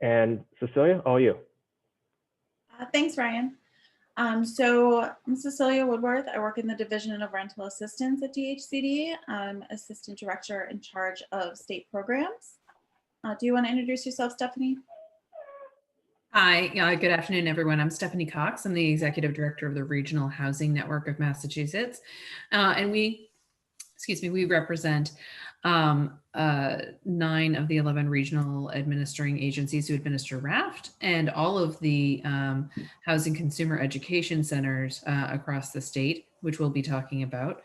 And Cecilia, all you. Thanks, Ryan. So I'm Cecilia Woodworth. I work in the Division of Rental Assistance at DHCD. I'm Assistant Director in charge of state programs. Do you want to introduce yourself, Stephanie? Hi, good afternoon, everyone. I'm Stephanie Cox. I'm the Executive Director of the Regional Housing Network of Massachusetts. And we represent 9 of the 11 regional administering agencies who administer RAFT and all of the housing consumer education centers across the state, which we'll be talking about.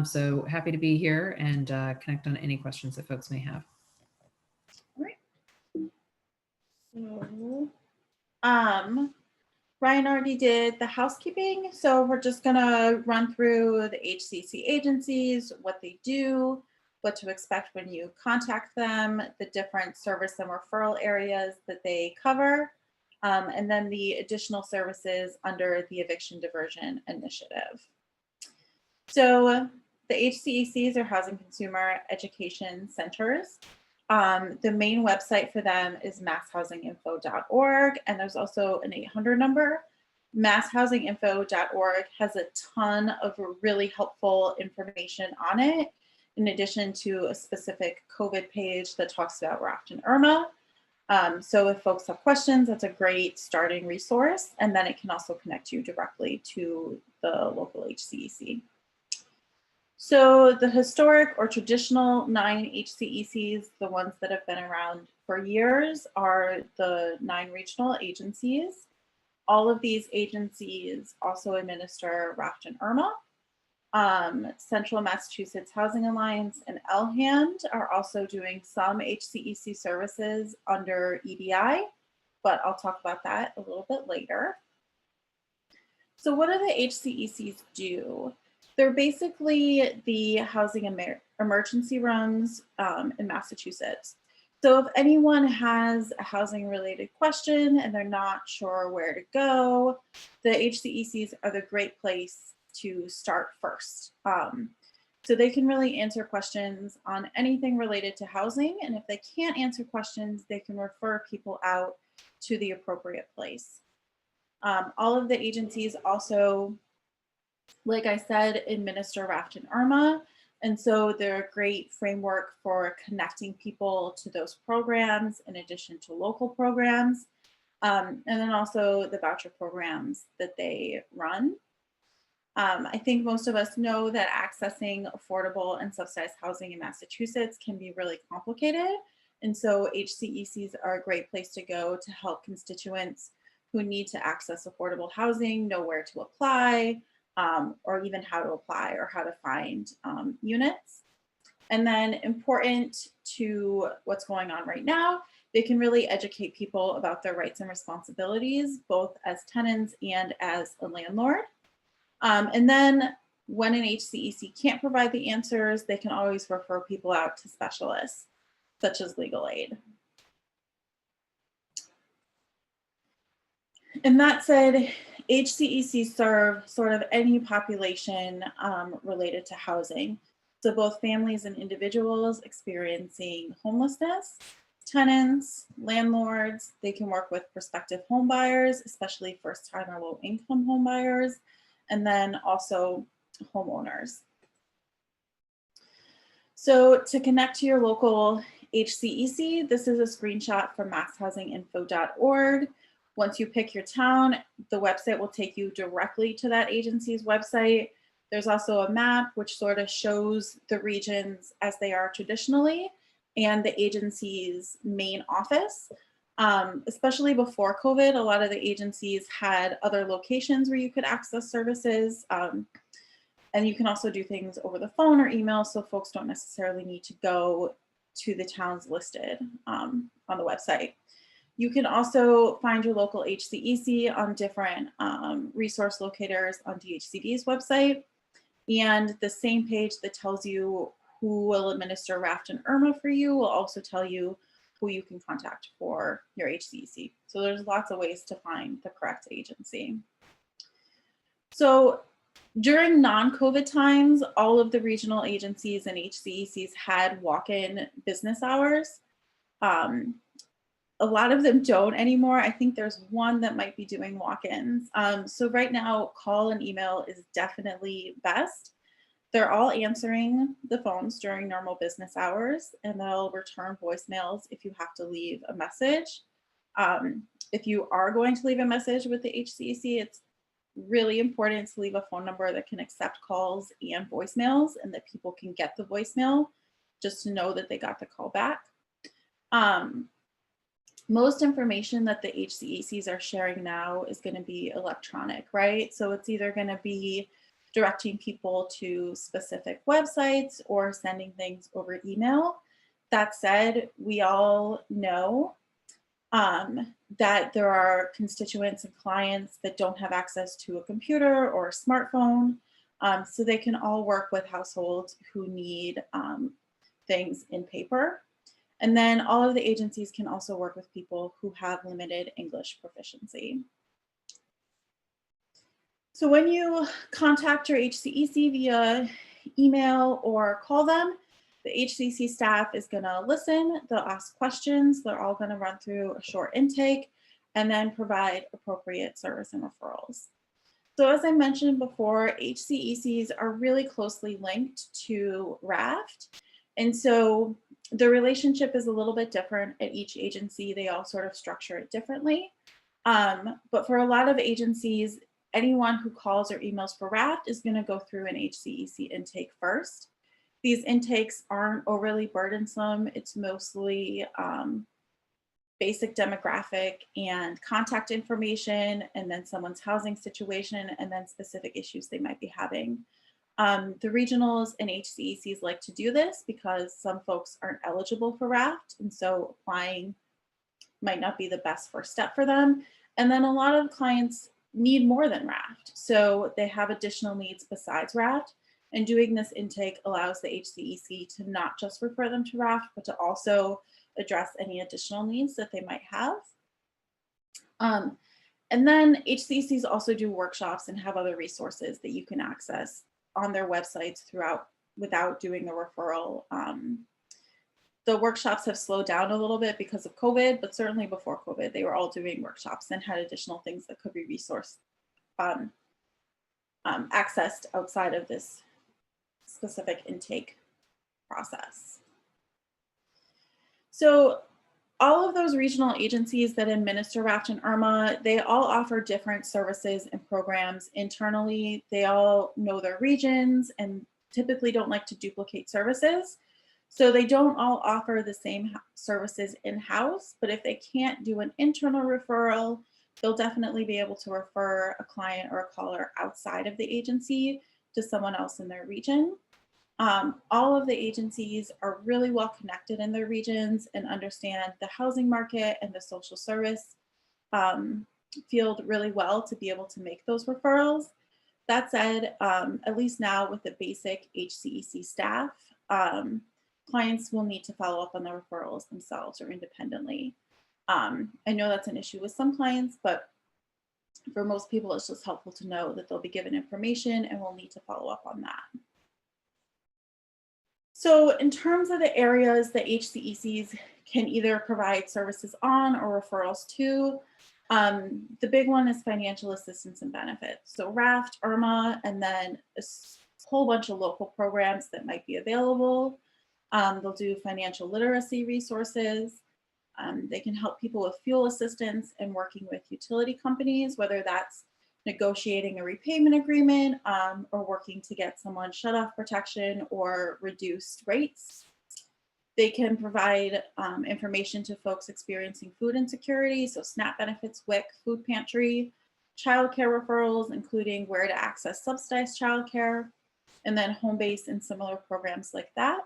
So happy to be here and connect on any questions that folks may have. All right. So, Ryan already did the housekeeping, so we're just gonna run through the HCEC agencies, what they do, what to expect when you contact them, the different service and referral areas that they cover, and then the additional services under the Eviction Diversion Initiative. So the HCECs are Housing Consumer Education Centers. The main website for them is masshousinginfo.org, and there's also an 800 number. Masshousinginfo.org has a ton of really helpful information on it, in addition to a specific COVID page that talks about RAFT and IRMA. So if folks have questions, that's a great starting resource, and then it can also connect you directly to the local HCEC. So the historic or traditional 9 HCECs, the ones that have been around for years, are the 9 regional agencies. All of these agencies also administer RAFT and IRMA. Central Massachusetts Housing Alliance and LHAND are also doing some HCEC services under EDI, but I'll talk about that a little bit later. So what do the HCECs do? They're basically the housing emergency rooms in Massachusetts. So if anyone has a housing related question and they're not sure where to go, the HCECs are the great place to start first. So they can really answer questions on anything related to housing. And if they can't answer questions, they can refer people out to the appropriate place. All of the agencies also, like I said, administer RAFT and IRMA. And so they're a great framework for connecting people to those programs in addition to local programs. And then also the voucher programs that they run. I think most of us know that accessing affordable and subsidized housing in Massachusetts can be really complicated. And so HCECs are a great place to go to help constituents who need to access affordable housing know where to apply, or even how to apply or how to find units. And then important to what's going on right now, they can really educate people about their rights and responsibilities, both as tenants and as a landlord. And then when an HCEC can't provide the answers, they can always refer people out to specialists, such as legal aid. And that said, HCECs serve sort of any population related to housing. So both families and individuals experiencing homelessness, tenants, landlords, they can work with prospective home buyers, especially first-time or low-income home buyers, and then also homeowners. So to connect to your local HCEC, this is a screenshot from masshousinginfo.org. Once you pick your town, the website will take you directly to that agency's website. There's also a map which sort of shows the regions as they are traditionally and the agency's main office. Especially before COVID, a lot of the agencies had other locations where you could access services. And you can also do things over the phone or email, so folks don't necessarily need to go to the towns listed on the website. You can also find your local HCEC on different resource locators on DHCD's website. And the same page that tells you who will administer RAFT and IRMA for you will also tell you who you can contact for your HCEC. So there's lots of ways to find the correct agency. So during non-COVID times, all of the regional agencies and HCECs had walk-in business hours. a lot of them don't anymore. I think there's one that might be doing walk-ins. So right now, call and email is definitely best. They're all answering the phones during normal business hours, and they'll return voicemails if you have to leave a message. If you are going to leave a message with the HCEC, it's really important to leave a phone number that can accept calls and voicemails, and that people can get the voicemail just to know that they got the call back. Most information that the HCECs are sharing now is going to be electronic, right? So it's either going to be directing people to specific websites or sending things over email. That said, we all know that there are constituents and clients that don't have access to a computer or a smartphone. So they can all work with households who need things in paper. And then all of the agencies can also work with people who have limited English proficiency. So when you contact your HCEC via email or call them, the HCEC staff is going to listen, they'll ask questions, they're all going to run through a short intake, and then provide appropriate service and referrals. So as I mentioned before, HCECs are really closely linked to RAFT. And so the relationship is a little bit different at each agency. They all sort of structure it differently. But for a lot of agencies, anyone who calls or emails for RAFT is going to go through an HCEC intake first. These intakes aren't overly burdensome. It's mostly basic demographic and contact information, and then someone's housing situation, and then specific issues they might be having. The regionals and HCECs like to do this because some folks aren't eligible for RAFT, and so applying might not be the best first step for them. And then a lot of clients need more than RAFT, so they have additional needs besides RAFT. And doing this intake allows the HCEC to not just refer them to RAFT, but to also address any additional needs that they might have. And then HCECs also do workshops and have other resources that you can access on their websites throughout without doing the referral. The workshops have slowed down a little bit because of COVID, but certainly before COVID, they were all doing workshops and had additional things that could be resourced, accessed outside of this specific intake process. So all of those regional agencies that administer RAFT and IRMA, they all offer different services and programs internally. They all know their regions and typically don't like to duplicate services. So they don't all offer the same services in-house, but if they can't do an internal referral, they'll definitely be able to refer a client or a caller outside of the agency to someone else in their region. All of the agencies are really well connected in their regions and understand the housing market and the social service field really well to be able to make those referrals. That said, at least now with the basic HCEC staff, clients will need to follow up on the referrals themselves or independently. I know that's an issue with some clients, but for most people, it's just helpful to know that they'll be given information and will need to follow up on that. So in terms of the areas that HCECs can either provide services on or referrals to, the big one is financial assistance and benefits. So RAFT, IRMA, and then a whole bunch of local programs that might be available. They'll do financial literacy resources. They can help people with fuel assistance and working with utility companies, whether that's negotiating a repayment agreement or working to get someone shut-off protection or reduced rates. They can provide information to folks experiencing food insecurity, so SNAP benefits, WIC, food pantry, childcare referrals, including where to access subsidized childcare, and then home-based and similar programs like that.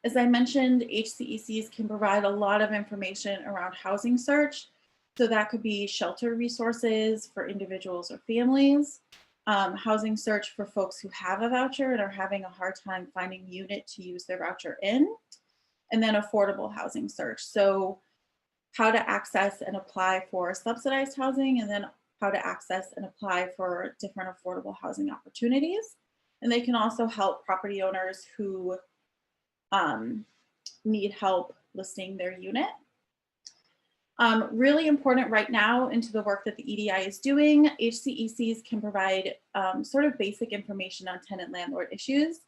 As I mentioned, HCECs can provide a lot of information around housing search. So that could be shelter resources for individuals or families, housing search for folks who have a voucher and are having a hard time finding a unit to use their voucher in, and then affordable housing search. So how to access and apply for subsidized housing, and then how to access and apply for different affordable housing opportunities. And they can also help property owners who need help listing their unit. Really important right now into the work that the EDI is doing, HCECs can provide sort of basic information on tenant-landlord issues.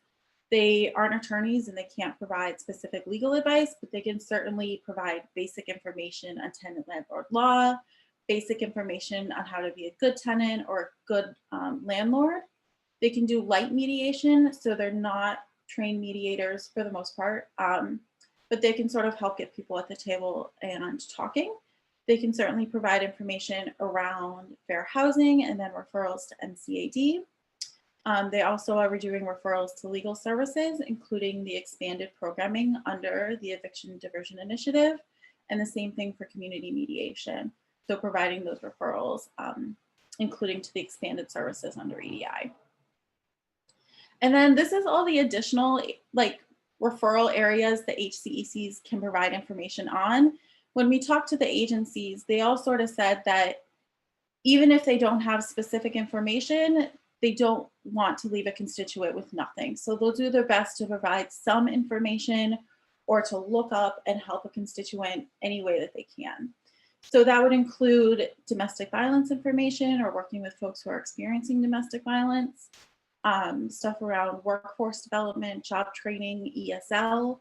They aren't attorneys and they can't provide specific legal advice, but they can certainly provide basic information on tenant-landlord law, basic information on how to be a good tenant or a good landlord. They can do light mediation, so they're not trained mediators for the most part, but they can sort of help get people at the table and talking. They can certainly provide information around fair housing and then referrals to MCAD. They also are doing referrals to legal services, including the expanded programming under the Eviction Diversion Initiative, and the same thing for community mediation. So providing those referrals, including to the expanded services under EDI. And then this is all the additional referral areas that HCECs can provide information on. When we talked to the agencies, they all sort of said that even if they don't have specific information, they don't want to leave a constituent with nothing. So they'll do their best to provide some information or to look up and help a constituent any way that they can. So that would include domestic violence information or working with folks who are experiencing domestic violence, stuff around workforce development, job training, ESL,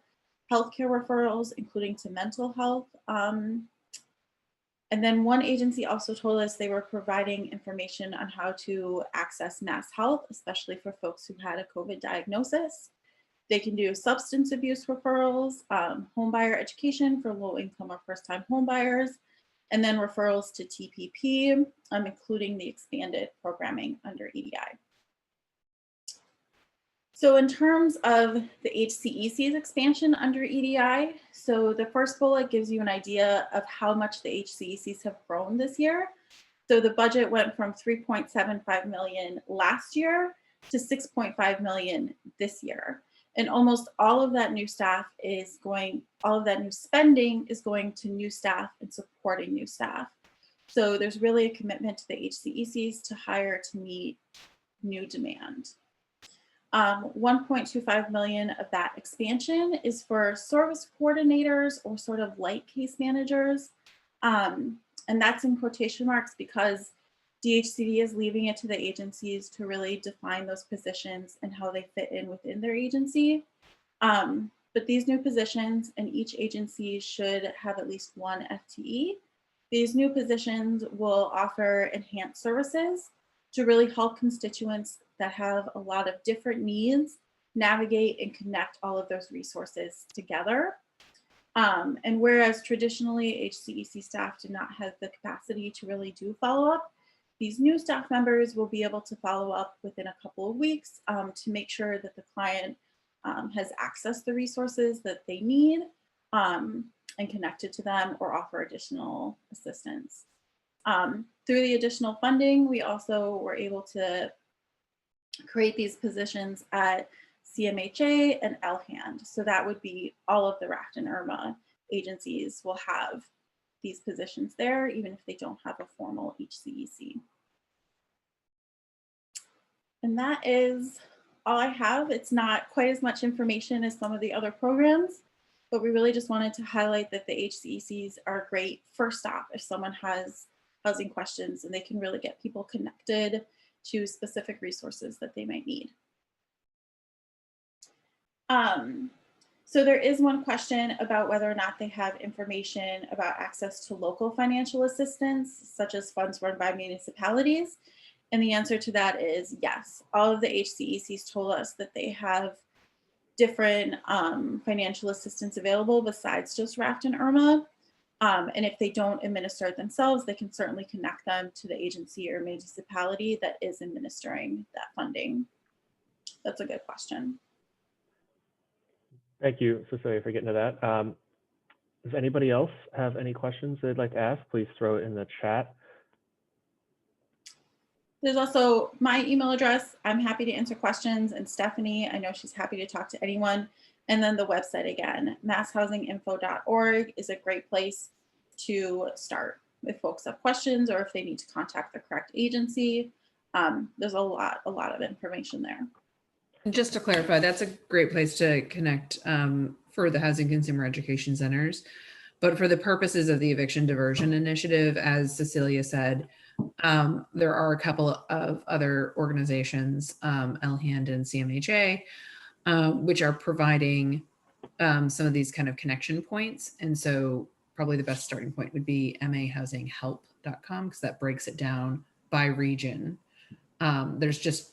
healthcare referrals, including to mental health. And then one agency also told us they were providing information on how to access mass health, especially for folks who had a COVID diagnosis. They can do substance abuse referrals, homebuyer education for low income or first time homebuyers, and then referrals to TPP, including the expanded programming under EDI. So in terms of the HCEC's expansion under EDI, so the first bullet gives you an idea of how much the HCECs have grown this year. So the budget went from 3.75 million last year to 6.5 million this year. And almost all of that new staff is going, all of that new spending is going to new staff and supporting new staff. So there's really a commitment to the HCECs to hire to meet new demand. 1.25 million of that expansion is for service coordinators or sort of light case managers. And that's in quotation marks because DHCD is leaving it to the agencies to really define those positions and how they fit in within their agency. But these new positions and each agency should have at least one FTE. These new positions will offer enhanced services to really help constituents that have a lot of different needs navigate and connect all of those resources together. And whereas traditionally HCEC staff do not have the capacity to really do follow-up, these new staff members will be able to follow up within a couple of weeks to make sure that the client has accessed the resources that they need and connected to them or offer additional assistance. Through the additional funding, we also were able to create these positions at CMHA and LHAND. So that would be all of the RAFT and IRMA agencies will have these positions there, even if they don't have a formal HCEC. And that is all I have. It's not quite as much information as some of the other programs, but we really just wanted to highlight that the HCECs are a great first stop if someone has housing questions, and they can really get people connected to specific resources that they might need. So there is one question about whether or not they have information about access to local financial assistance, such as funds run by municipalities. And the answer to that is yes. All of the HCECs told us that they have different financial assistance available besides just RAFT and IRMA. And if they don't administer it themselves, they can certainly connect them to the agency or municipality that is administering that funding. That's a good question. Thank you, Cecilia, for getting to that. Does anybody else have any questions they'd like to ask? Please throw it in the chat. There's also my email address. I'm happy to answer questions. And Stephanie, I know she's happy to talk to anyone. And then the website again, masshousinginfo.org is a great place to start if folks have questions or if they need to contact the correct agency. There's a lot of information there. Just to clarify, that's a great place to connect for the Housing Consumer Education Centers. But for the purposes of the eviction diversion initiative, as Cecilia said, there are a couple of other organizations, LHAND and CMHA, which are providing some of these kind of connection points. And so probably the best starting point would be mahousinghelp.com, because that breaks it down by region. There's just,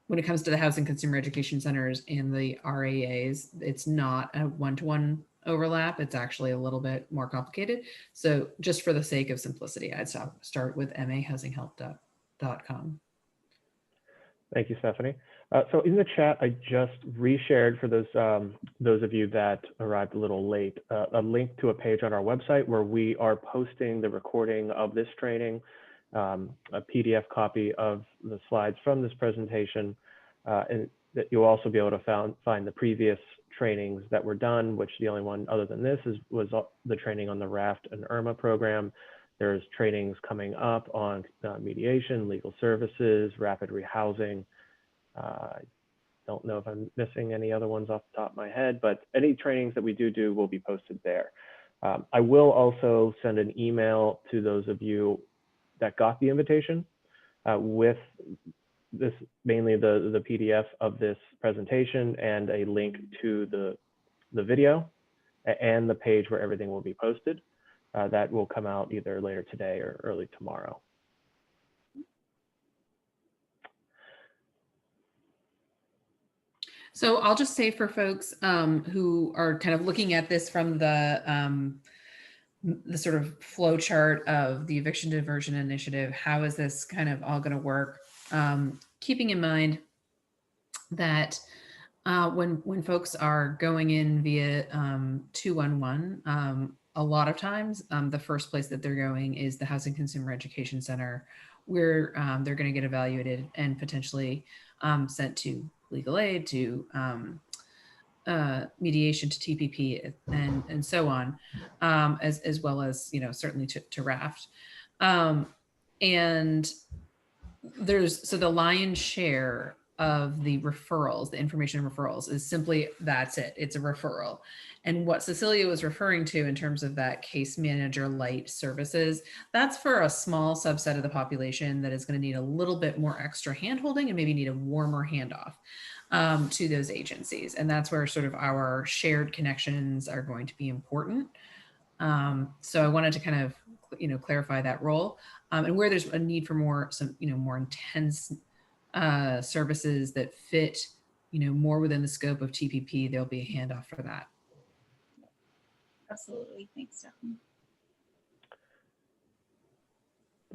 when it comes to the Housing Consumer Education Centers and the RAAs, it's not a one-to-one overlap. It's actually a little bit more complicated. So just for the sake of simplicity, I'd start with mahousinghelp.com. Thank you, Stephanie. So in the chat, I just reshared for those of you that arrived a little late, a link to a page on our website where we are posting the recording of this training, a PDF copy of the slides from this presentation, and that you'll also be able to find the previous trainings that were done, which the only one other than this was the training on the RAFT and IRMA program. There's trainings coming up on mediation, legal services, rapid rehousing. I don't know if I'm missing any other ones off the top of my head, but any trainings that we do will be posted there. I will also send an email to those of you that got the invitation with this, mainly the PDF of this presentation and a link to the video and the page where everything will be posted. That will come out either later today or early tomorrow. So I'll just say for folks who are kind of looking at this from the sort of flow chart of the Eviction Diversion Initiative, how is this kind of all going to work? Keeping in mind that when folks are going in via 211, a lot of times the first place that they're going is the Housing Consumer Education Center, where they're going to get evaluated and potentially sent to legal aid, to mediation, to TPP, and so on, as well as, you know, certainly to RAFT. And so the lion's share of the referrals, the information referrals, is simply, that's it. It's a referral. And what Cecilia was referring to in terms of that case manager light services, that's for a small subset of the population that is going to need a little bit more extra handholding and maybe need a warmer handoff to those agencies. And that's where sort of our shared connections are going to be important. So I wanted to kind of, you know, clarify that role, and where there's a need for more intense services that fit, you know, more within the scope of TPP, there'll be a handoff for that. Absolutely. Thanks, Stephanie.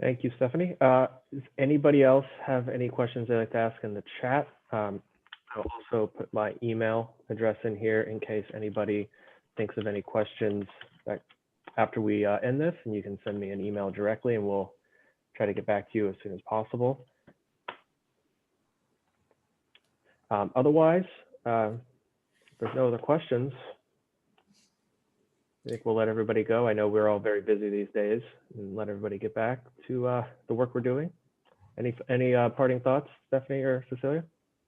Thank you, Stephanie. Does anybody else have any questions they'd like to ask in the chat? I'll also put my email address in here in case anybody thinks of any questions after we end this, and you can send me an email directly and we'll try to get back to you as soon as possible. Otherwise, if there's no other questions, I think we'll let everybody go. I know we're all very busy these days, and let everybody get back to the work we're doing. Any parting thoughts, Stephanie or Cecilia?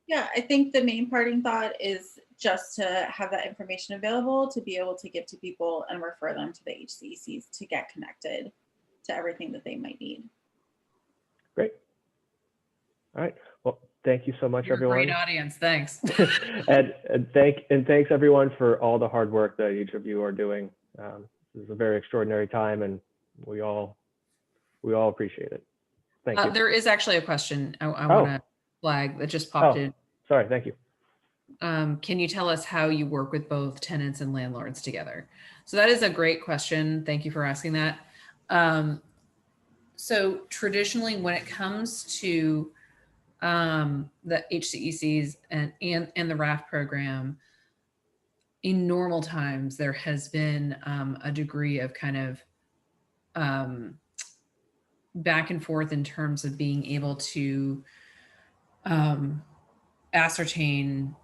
Yeah, I think the main parting thought is just to have that information available to be able to give to people and refer them to the HCECs to get connected to everything that they might need. Great. All right. Well, thank you so much, You're everyone. A great audience. Thanks. and thanks everyone for all the hard work that each of you are doing. This is a very extraordinary time, and we all appreciate it. Thank you. There is actually a question I want to flag that just popped in. Sorry, thank you. Can you tell us how you work with both tenants and landlords together? So that is a great question. Thank you for asking that. So traditionally, when it comes to the HCECs and the RAFT program, in normal times, there has been a degree of kind of back and forth in terms of being able to ascertain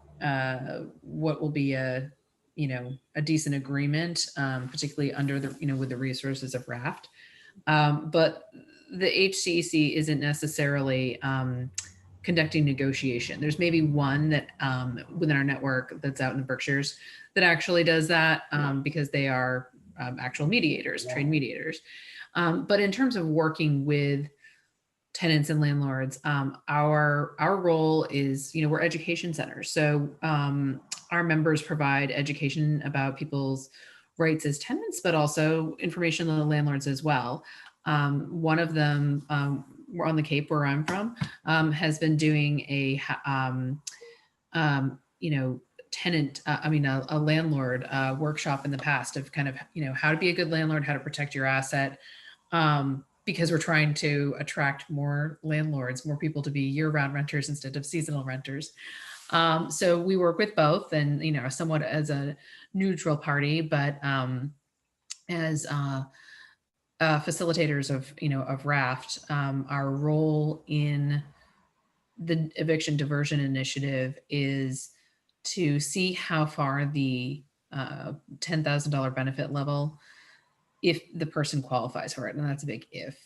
what will be a decent agreement, particularly under the, with the resources of RAFT. But the HCEC isn't necessarily conducting negotiation. There's maybe one that within our network that's out in the Berkshires that actually does that because they are actual mediators, trained mediators. But in terms of working with tenants and landlords, our role is, we're education centers. So our members provide education about people's rights as tenants, but also information on the landlords as well. One of them, we're on the Cape where I'm from, has been doing a tenant, a landlord workshop in the past of kind of, how to be a good landlord, how to protect your asset, because we're trying to attract more landlords, more people to be year-round renters instead of seasonal renters. So we work with both, and somewhat as a neutral party, but as facilitators of RAFT, our role in the Eviction Diversion Initiative is to see how far the $10,000 benefit level, if the person qualifies for it, and that's a big if,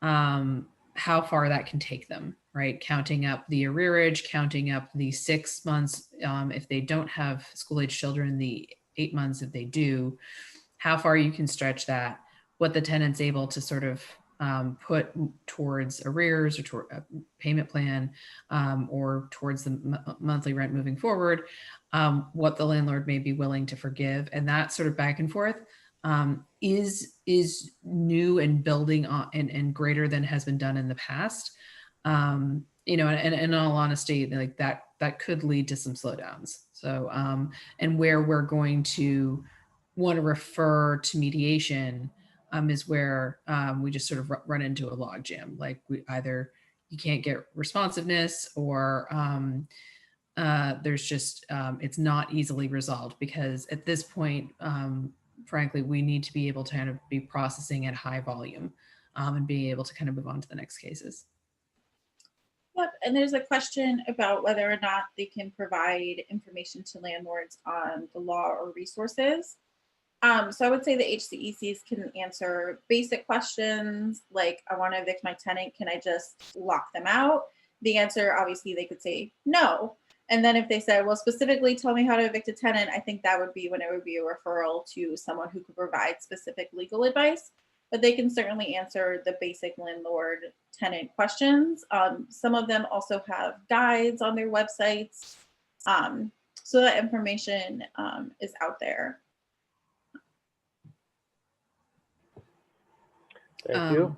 how far that can take them, right? Counting up the arrearage, counting up the 6 months if they don't have school-age children, the 8 months if they do, how far you can stretch that, what the tenant's able to sort of put towards arrears or toward a payment plan, or towards the monthly rent moving forward, what the landlord may be willing to forgive, and that sort of back and forth is new and building on and greater than has been done in the past. And in all honesty, like that could lead to some slowdowns. So and where we're going to want to refer to mediation is where we just sort of run into a logjam. Like you can't get responsiveness, or there's just it's not easily resolved, because at this point, frankly, we need to be able to kind of be processing at high volume and being able to kind of move on to the next cases. Yep, and there's a question about whether or not they can provide information to landlords on the law or resources. So I would say the HCECs can answer basic questions like, I want to evict my tenant, can I just lock them out? The answer, obviously, they could say no. And then if they said, well, specifically tell me how to evict a tenant, I think that would be when it would be a referral to someone who could provide specific legal advice. But they can certainly answer the basic landlord tenant questions. Some of them also have guides on their websites. So that information is out there. Thank you.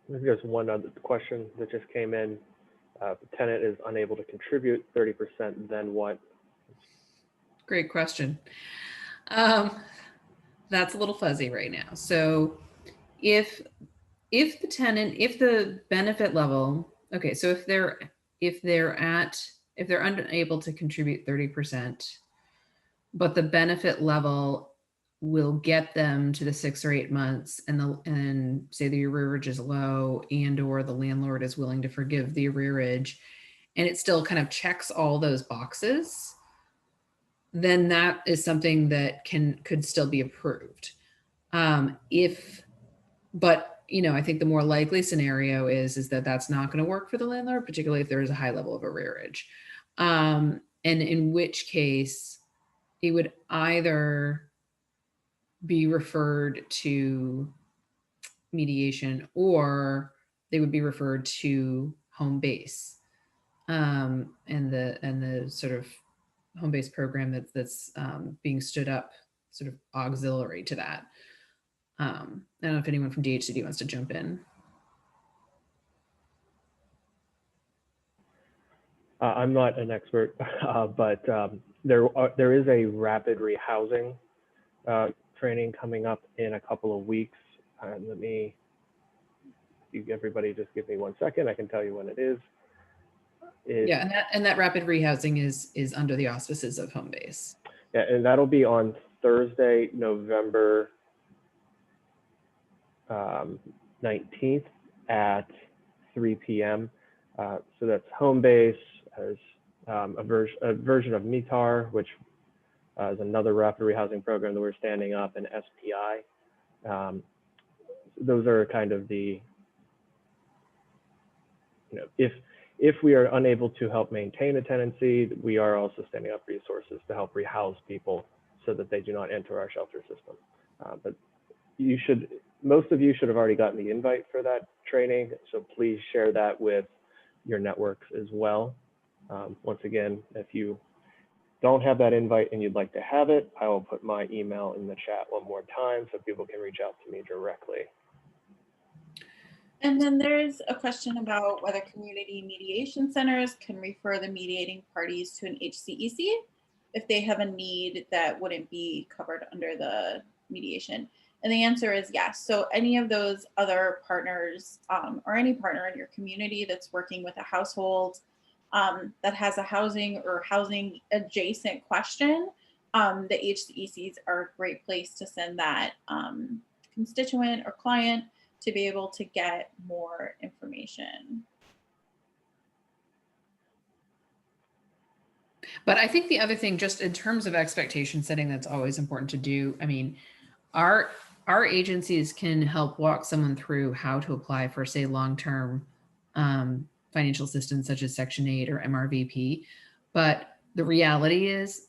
There's one other question that just came in. The tenant is unable to contribute 30%, then what? Great question. That's a little fuzzy right now. So if the benefit level, okay, so if they're unable to contribute 30%, but the benefit level will get them to the 6 or 8 months, and say the arrearage is low, and or the landlord is willing to forgive the arrearage, and it still kind of checks all those boxes, then that is something that could still be approved. But I think the more likely scenario is that that's not going to work for the landlord, particularly if there is a high level of arrearage, and in which case it would either be referred to mediation, or they would be referred to home base, and the sort of home base program that's being stood up, sort of auxiliary to that. I don't know if anyone from DHCD wants to jump in. I'm not an expert, but there is a rapid rehousing training coming up in a couple of weeks. Everybody just give me 1 second. I can tell you when it is. Yeah, and that rapid rehousing is under the auspices of home base. Yeah, and that'll be on Thursday, November 19th at 3 p.m. So that's home base as a version of METAR, which is another rapid rehousing program that we're standing up, and SPI. Those are kind of the, if we are unable to help maintain a tenancy, we are also standing up resources to help rehouse people so that they do not enter our shelter system. But most of you should have already gotten the invite for that training, so please share that with your networks as well. Once again, if you don't have that invite and you'd like to have it, I will put my email in the chat one more time so people can reach out to me directly. And then there's a question about whether community mediation centers can refer the mediating parties to an HCEC if they have a need that wouldn't be covered under the mediation. And the answer is yes. So any of those other partners or any partner in your community that's working with a household that has a housing or housing adjacent question, the HCECs are a great place to send that constituent or client to be able to get more information. But I think the other thing, just in terms of expectation setting, that's always important to do. I mean, our agencies can help walk someone through how to apply for, say, long-term financial assistance, such as Section 8 or MRVP. But the reality is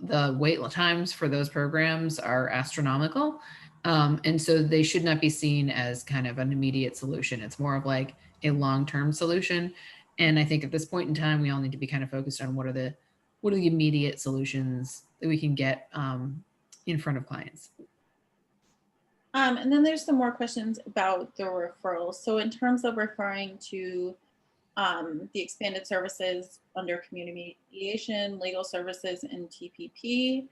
the wait times for those programs are astronomical. And so they should not be seen as kind of an immediate solution. It's more of like a long-term solution. And I think at this point in time, we all need to be kind of focused on what are the immediate solutions that we can get in front of clients. And then there's some more questions about the referrals. So in terms of referring to the expanded services under community mediation, legal services, and TPP,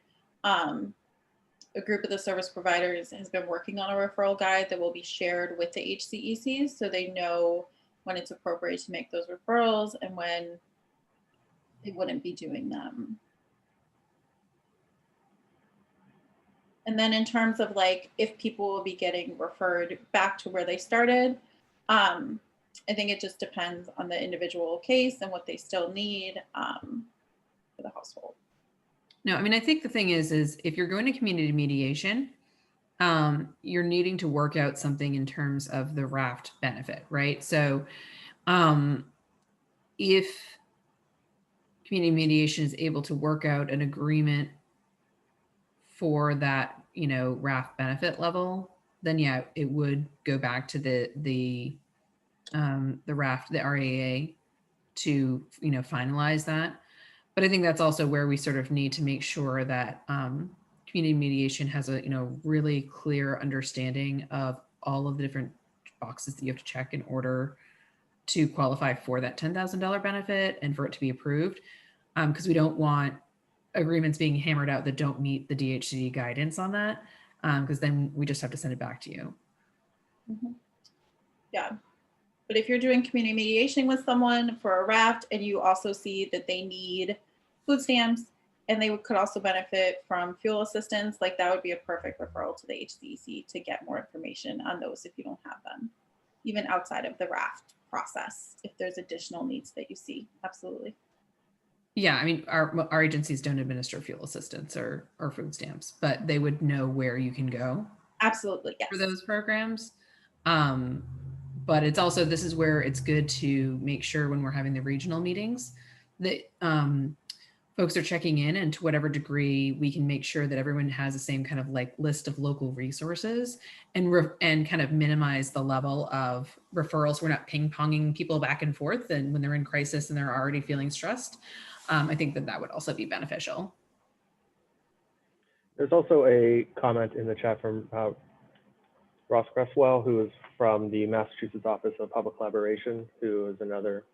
a group of the service providers has been working on a referral guide that will be shared with the HCECs so they know when it's appropriate to make those referrals and when they wouldn't be doing them. And then in terms of like if people will be getting referred back to where they started, I think it just depends on the individual case and what they still need for the household. No, I mean, I think the thing is if you're going to community mediation, you're needing to work out something in terms of the raft benefit, right? So if community mediation is able to work out an agreement for that, raft benefit level, then yeah, it would go back to the raft, the RAA to, finalize that. But I think that's also where we sort of need to make sure that community mediation has a, really clear understanding of all of the different boxes that you have to check in order to qualify for that $10,000 benefit and for it to be approved. Because we don't want agreements being hammered out that don't meet the DHCD guidance on that, because then we just have to send it back to you. Mm-hmm. Yeah. But if you're doing community mediation with someone for a raft and you also see that they need food stamps and they could also benefit from fuel assistance, like that would be a perfect referral to the HCEC to get more information on those if you don't have them, even outside of the raft process, if there's additional needs that you see. Absolutely. Yeah, I mean, our agencies don't administer fuel assistance or food stamps, but they would know where you can go. Absolutely, yes. For those programs. But it's also, this is where it's good to make sure when we're having the regional meetings that folks are checking in, and to whatever degree we can make sure that everyone has the same kind of like list of local resources and kind of minimize the level of referrals. We're not ping-ponging people back and forth, and when they're in crisis and they're already feeling stressed. I think that would also be beneficial. There's also a comment in the chat from Ross Cresswell, who is from the Massachusetts Office of Public Collaboration, who is another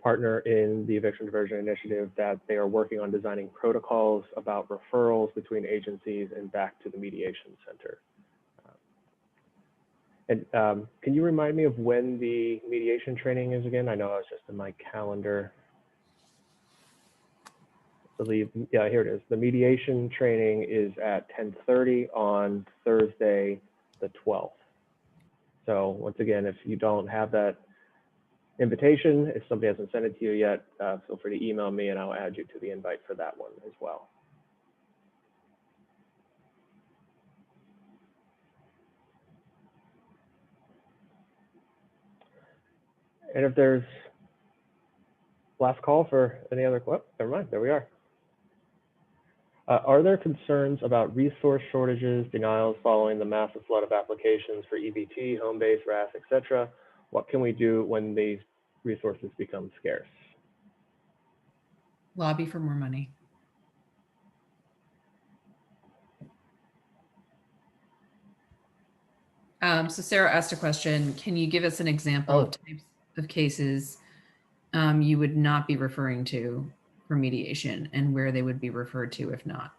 partner in the Eviction Diversion Initiative, that they are working on designing protocols about referrals between agencies and back to the mediation center. And can you remind me of when the mediation training is again? I know I was just in my calendar. I believe, yeah, here it is. The mediation training is at 10:30 on Thursday, the 12th. So once again, if you don't have that invitation, if somebody hasn't sent it to you yet, feel free to email me and I'll add you to the invite for that one as well. And if there's last call for any other, oh, never mind, there we are. Are there concerns about resource shortages, denials following the massive flood of applications for EBT, home base, RAS, etc.? What can we do when these resources become scarce? Lobby for more money. So Sarah asked a question. Can you give us an example of types of cases you would not be referring to for mediation and where they would be referred to if not?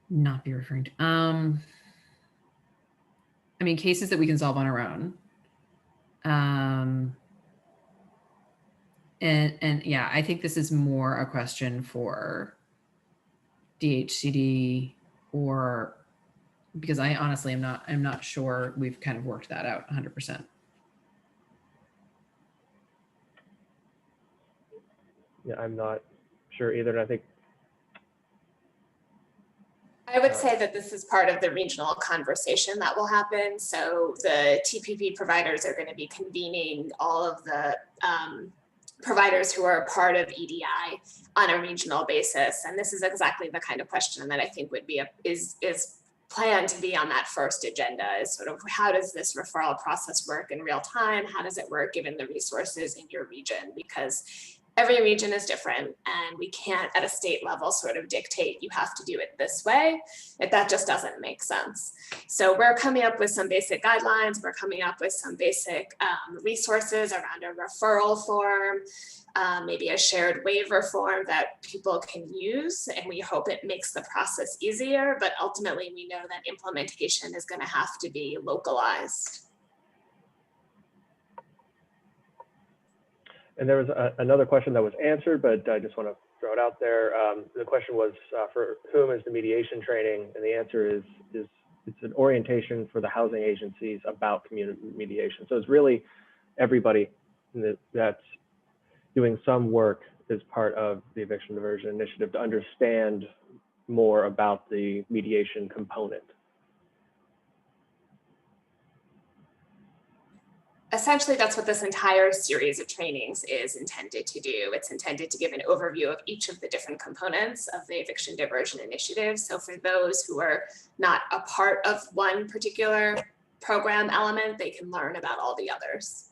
Not be referring to. I mean, cases that we can solve on our own. And yeah, I think this is more a question for DHCD, or because I honestly I'm not sure we've kind of worked that out 100%. Yeah, I'm not sure either. And I think I would say that this is part of the regional conversation that will happen. So the TPP providers are going to be convening all of the providers who are a part of EDI on a regional basis. And this is exactly the kind of question that I think would be is planned to be on that first agenda, is sort of how does this referral process work in real time? How does it work given the resources in your region? Because every region is different and we can't at a state level sort of dictate you have to do it this way. That just doesn't make sense. So we're coming up with some basic guidelines. We're coming up with some basic resources around a referral form, maybe a shared waiver form that people can use. And we hope it makes the process easier, but ultimately we know that implementation is going to have to be localized. And there was another question that was answered, but I just want to throw it out there. The question was for whom is the mediation training? And the answer is it's an orientation for the housing agencies about community mediation. So it's really everybody that's doing some work as part of the Eviction Diversion Initiative to understand more about the mediation component. Essentially, that's what this entire series of trainings is intended to do. It's intended to give an overview of each of the different components of the Eviction Diversion Initiative. So for those who are not a part of one particular program element, they can learn about all the others.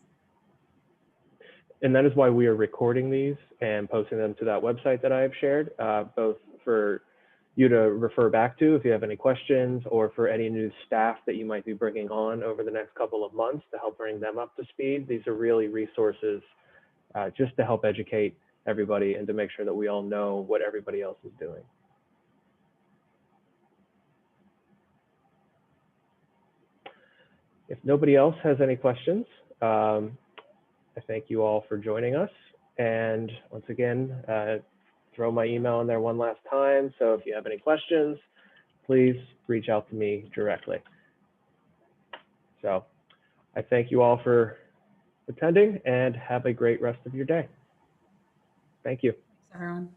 And that is why we are recording these and posting them to that website that I have shared, both for you to refer back to if you have any questions, or for any new staff that you might be bringing on over the next couple of months to help bring them up to speed. These are really resources just to help educate everybody and to make sure that we all know what everybody else is doing. If nobody else has any questions, I thank you all for joining us. And once again, throw my email in there one last time. So if you have any questions, please reach out to me directly. So I thank you all for attending and have a great rest of your day. Thank you. Thanks, everyone.